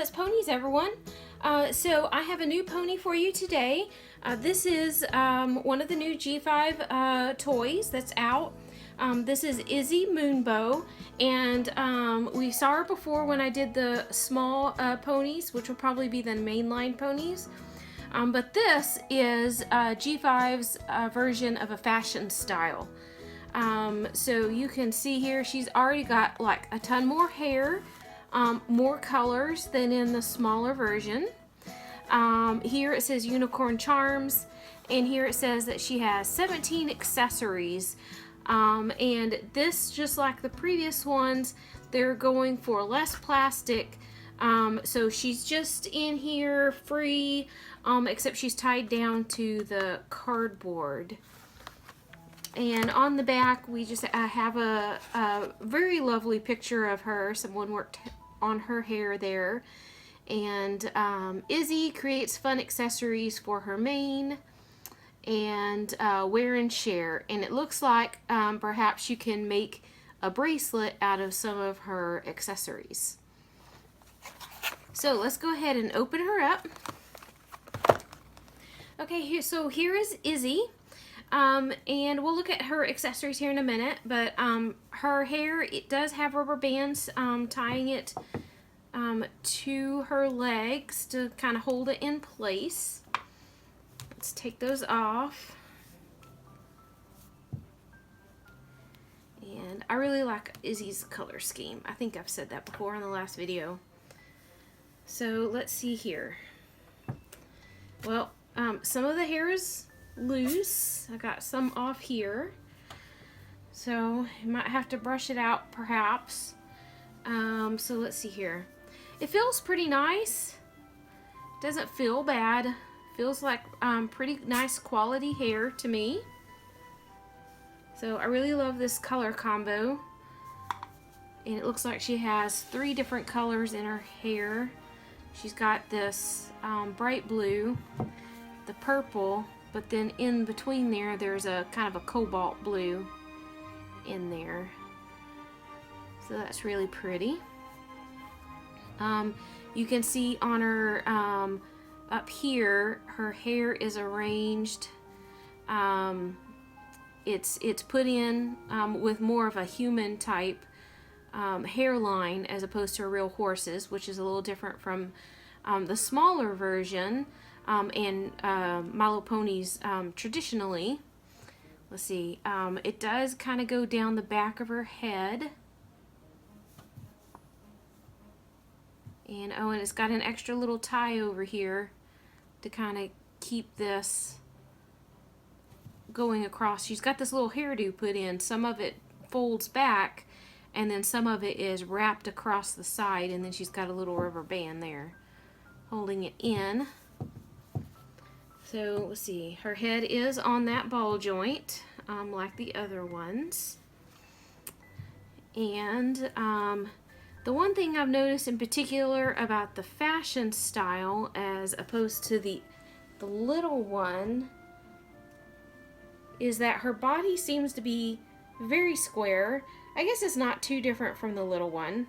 Princess Ponies, everyone. So I have a new pony for you today. This is one of the new G5 toys that's out. This is Izzy Moonbow, and we saw her before when I did the small ponies, which will probably be the mainline ponies. But this is G5's version of a fashion style. So you can see here she's already got like a ton more hair, more colors than in the smaller version. Here it says Unicorn Charms, and here it says that she has 17 accessories. And this, just like the previous ones, they're going for less plastic. So she's just in here free, except she's tied down to the cardboard. And on the back, we just have a very lovely picture of her. Someone worked on her hair there. And Izzy creates fun accessories for her mane and wear and share. And it looks like perhaps you can make a bracelet out of some of her accessories. So let's go ahead and open her up. Okay, so here is Izzy. And we'll look at her accessories here in a minute, but her hair, it does have rubber bands tying it to her legs to kind of hold it in place. Let's take those off. And I really like Izzy's color scheme. I think I've said that before in the last video. So let's see here. Well, some of the hair is loose. I got some off here, so you might have to brush it out perhaps. So let's see here. It feels pretty nice. Doesn't feel bad. Feels like pretty nice quality hair to me. So I really love this color combo, and it looks like she has 3 different colors in her hair. She's got this bright blue, the purple, but then in between there's a kind of a cobalt blue in there. So that's really pretty. You can see on her up here, her hair is arranged. It's put in with more of a human type hairline as opposed to a real horse's, which is a little different from the smaller version. And My Little Ponies traditionally. Let's see, it does kind of go down the back of her head. And and it's got an extra little tie over here to kind of keep this going across. She's got this little hairdo put in. Some of it folds back, and then some of it is wrapped across the side, and then she's got a little rubber band there holding it in. So let's see, her head is on that ball joint, like the other ones. And the one thing I've noticed in particular about the fashion style as opposed to the little one is that her body seems to be very square. I guess it's not too different from the little one.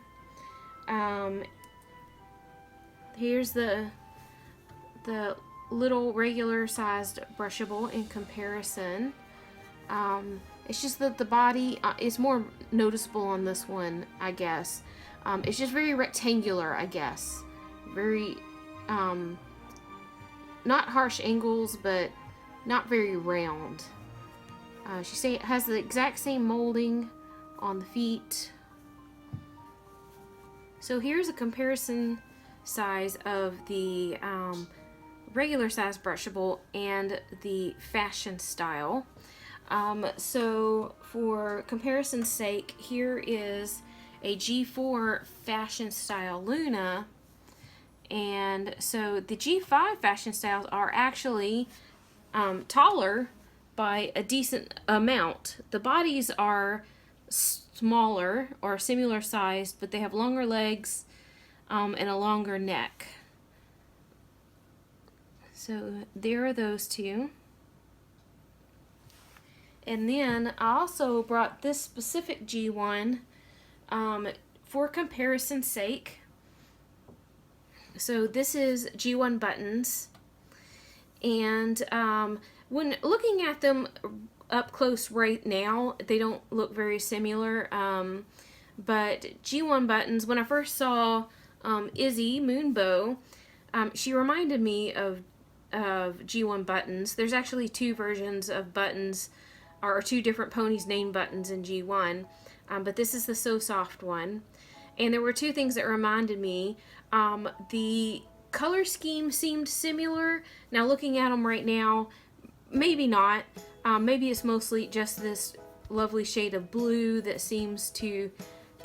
Here's the little regular sized brushable in comparison. It's just that the body is more noticeable on this one, I guess. It's just very rectangular, I guess. Very not harsh angles, but not very round. She has the exact same molding on the feet. So here's a comparison size of the regular size brushable and the fashion style. So for comparison's sake, here is a G4 fashion style Luna, and so the G5 fashion styles are actually taller by a decent amount. The bodies are smaller or similar sized, but they have longer legs and a longer neck. So there are those two. And then I also brought this specific G1 for comparison's sake. So this is G1 buttons, and when looking at them up close right now, they don't look very similar, but G1 buttons, when I first saw Izzy Moonbow, she reminded me of G1 buttons. There's actually two versions of buttons, or two different ponies named buttons in G1, but this is the So Soft one. And there were two things that reminded me. The color scheme seemed similar. Now looking at them right now, maybe not. Maybe it's mostly just this lovely shade of blue that seems to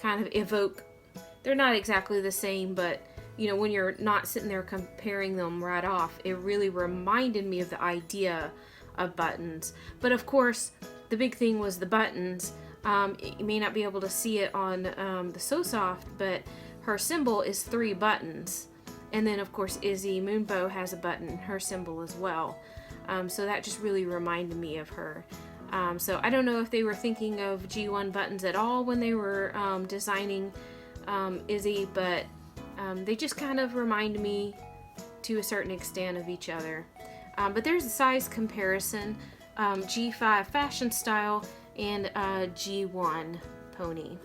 kind of evoke. They're not exactly the same, but you know, when you're not sitting there comparing them right off, it really reminded me of the idea of buttons. But of course, the big thing was the buttons. You may not be able to see it on the So Soft, but her symbol is 3 buttons. And then of course Izzy Moonbow has a button, her symbol as well. So that just really reminded me of her. So I don't know if they were thinking of G1 buttons at all when they were designing Izzy, but they just kind of remind me to a certain extent of each other. But there's a size comparison, G5 fashion style and G1 pony.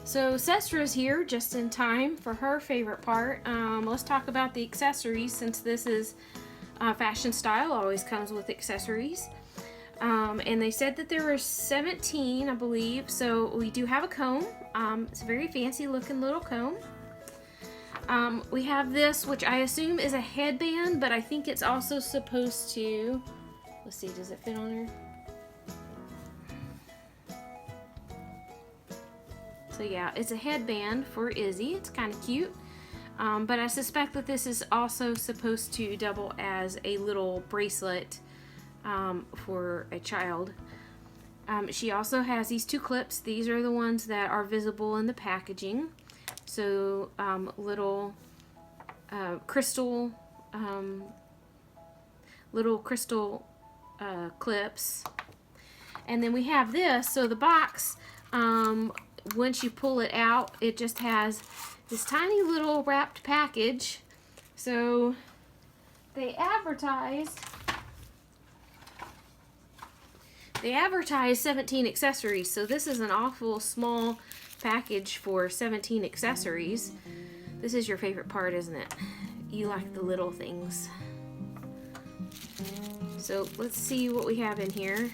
So Sestra's here just in time for her favorite part. Let's talk about the accessories, since this is fashion style, always comes with accessories. And they said that there were 17, I believe. So we do have a comb. It's a very fancy looking little comb. We have this, which I assume is a headband, but I think it's also supposed to, let's see, does it fit on her? So yeah, it's a headband for Izzy. It's kind of cute. But I suspect that this is also supposed to double as a little bracelet for a child. She also has these 2 clips. These are the ones that are visible in the packaging. So little crystal clips. And then we have this. So the box, once you pull it out, it just has this tiny little wrapped package. So they advertised 17 accessories. So this is an awful small package for 17 accessories. This is your favorite part, isn't it? You like the little things. So let's see what we have in here.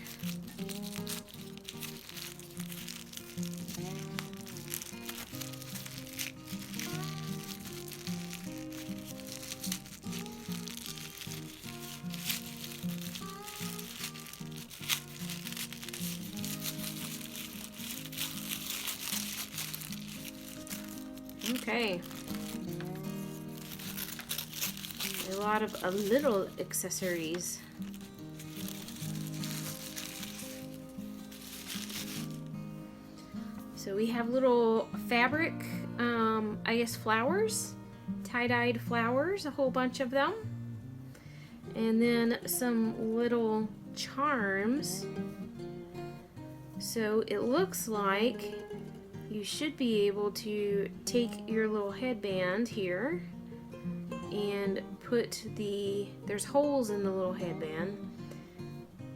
Okay. A lot of little accessories. So we have little fabric, I guess flowers, tie-dyed flowers, a whole bunch of them. And then some little charms. So it looks like you should be able to take your little headband here and put there's holes in the little headband,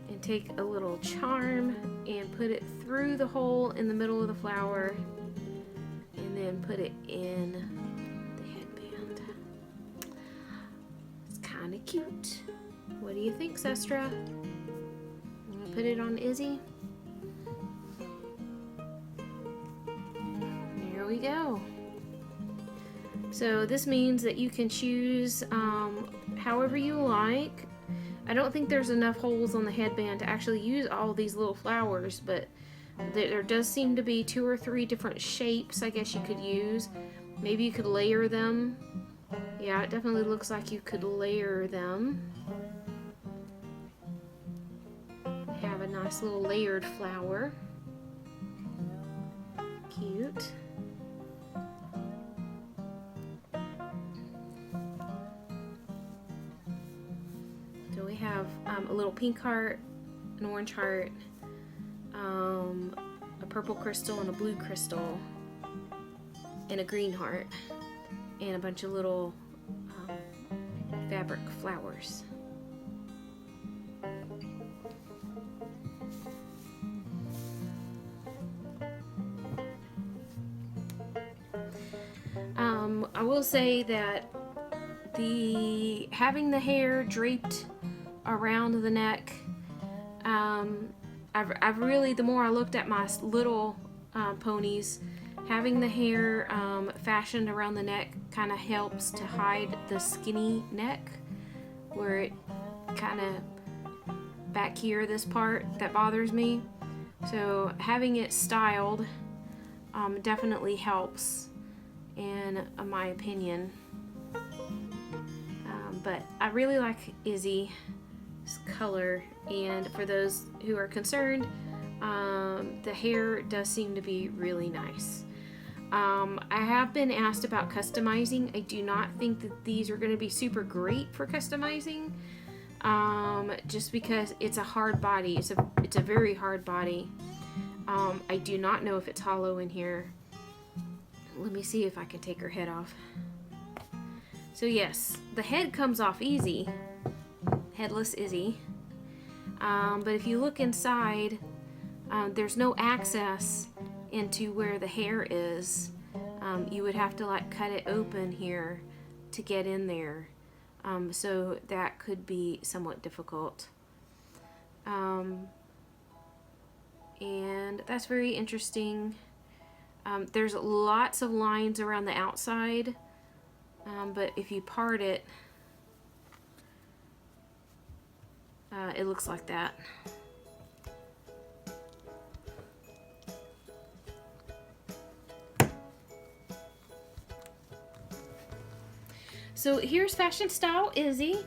and take a little charm and put it through the hole in the middle of the flower, and then put it in the headband. It's kind of cute. What do you think, Sestra? I'm gonna put it on Izzy. There we go. So this means that you can choose however you like. I don't think there's enough holes on the headband to actually use all these little flowers, but there does seem to be 2 or 3 different shapes I guess you could use. Maybe you could layer them. Yeah, it definitely looks like you could layer them. Have a nice little layered flower. cute. So we have a little pink heart, an orange heart, a purple crystal and a blue crystal, and a green heart, and a bunch of little fabric flowers. I will say that having the hair draped around the neck, I've really, the more I looked at my little ponies, having the hair fashioned around the neck kind of helps to hide the skinny neck, where it kind of back here, this part that bothers me. So having it styled definitely helps, in my opinion. But I really like Izzy's color, and for those who are concerned, the hair does seem to be really nice. I have been asked about customizing. I do not think that these are going to be super great for customizing, just because it's a hard body. It's a very hard body. I do not know if it's hollow in here. Let me see if I can take her head off. So yes, the head comes off easy, headless Izzy. But if you look inside, there's no access into where the hair is. You would have to like cut it open here to get in there. So that could be somewhat difficult. And that's very interesting. There's lots of lines around the outside, but if you part it, it looks like that. So here's Fashion Style Izzy.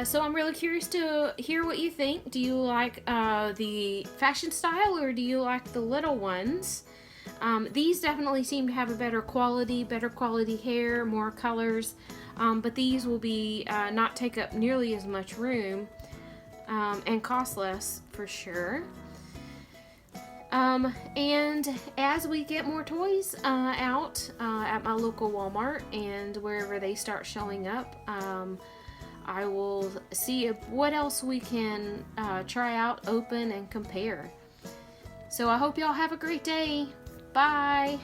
So I'm really curious to hear what you think. Do you like the fashion style, or do you like the little ones? These definitely seem to have a better quality hair, more colors, but these will be not take up nearly as much room, and cost less for sure. And as we get more toys out at my local Walmart and wherever they start showing up, I will see what else we can try out, open, and compare. So I hope y'all have a great day. Bye!